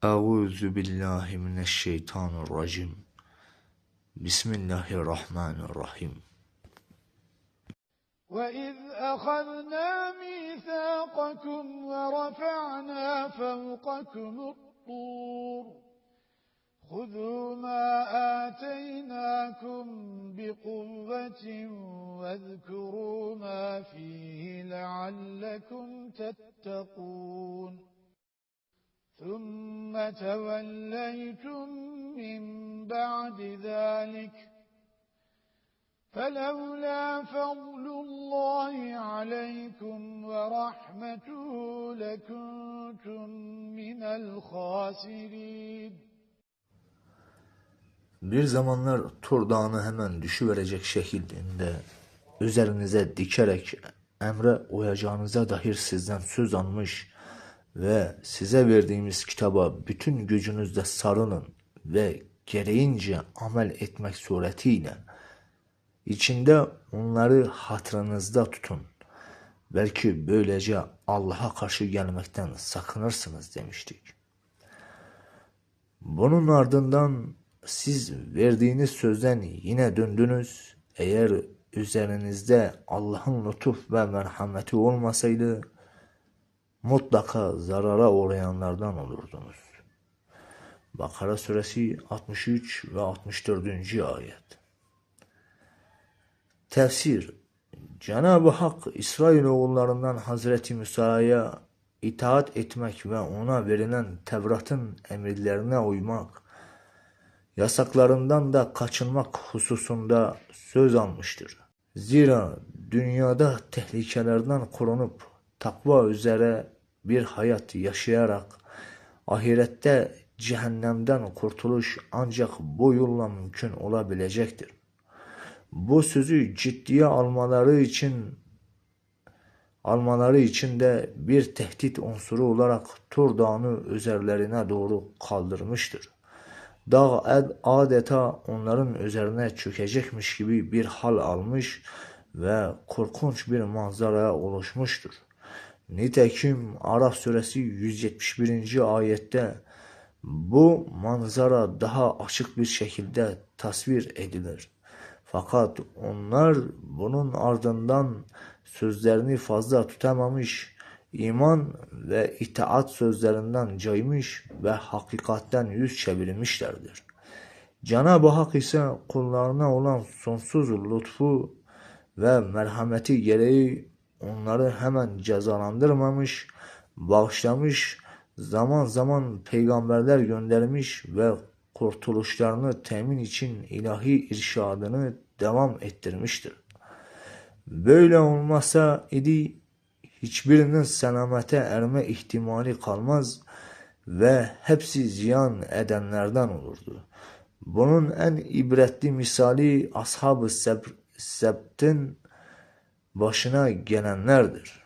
Euzu billahi mineşşeytanirracim. Bismillahirrahmanirrahim. وَإِذْ أَخَذْنَا مِيثَاقَكُمْ وَرَفَعْنَا فَوْقَكُمُ الطُّورَ خُذُوا مَا آتَيْنَاكُمْ بِقُوَّةٍ وَاذْكُرُوا مَا فِيهِ لَعَلَّكُمْ تَتَّقُونَ ثُمَّ تَوَلَّيْتُمْ مِنْ بَعْدِ ذَلِكَ فَلَوْلَا فَضْلُ اللّٰهِ عَلَيْكُمْ وَرَحْمَتُهُ لَكُنْتُمْ مِنَ الْخَاسِرِينَ. Bir zamanlar Tur Dağı'nı hemen düşüverecek şekilde üzerinize dikerek emre uyacağınıza dair sizden söz almış ve size verdiğimiz kitaba bütün gücünüzle sarılın ve gereğince amel etmek suretiyle içinde onları hatırınızda tutun. Belki böylece Allah'a karşı gelmekten sakınırsınız demiştik. Bunun ardından siz verdiğiniz sözden yine döndünüz. Eğer üzerinizde Allah'ın lütuf ve merhameti olmasaydı mutlaka zarara uğrayanlardan olurdunuz. Bakara suresi 63 ve 64. ayet. Tefsir: Cenab-ı Hak İsrailoğullarından Hazreti Musa'ya itaat etmek ve ona verilen Tevrat'ın emirlerine uymak, yasaklarından da kaçınmak hususunda söz almıştır. Zira dünyada tehlikelerden korunup takva üzere bir hayat yaşayarak ahirette cehennemden kurtuluş ancak bu yolla mümkün olabilecektir. Bu sözü ciddiye almaları için de bir tehdit unsuru olarak Tur Dağı'nı üzerlerine doğru kaldırmıştır. Dağ adeta onların üzerine çökecekmiş gibi bir hal almış ve korkunç bir manzaraya oluşmuştur. Nitekim Araf suresi 171. ayette bu manzara daha açık bir şekilde tasvir edilir. Fakat onlar bunun ardından sözlerini fazla tutamamış, iman ve itaat sözlerinden caymış ve hakikatten yüz çevirmişlerdir. Cenab-ı Hak ise kullarına olan sonsuz lütfu ve merhameti gereği onları hemen cezalandırmamış, bağışlamış, zaman zaman peygamberler göndermiş ve kurtuluşlarını temin için ilahi irşadını devam ettirmiştir. Böyle olmasa idi hiçbirinin selamete erme ihtimali kalmaz ve hepsi ziyan edenlerden olurdu. Bunun en ibretli misali Ashab-ı Sebt'in başına gelenlerdir.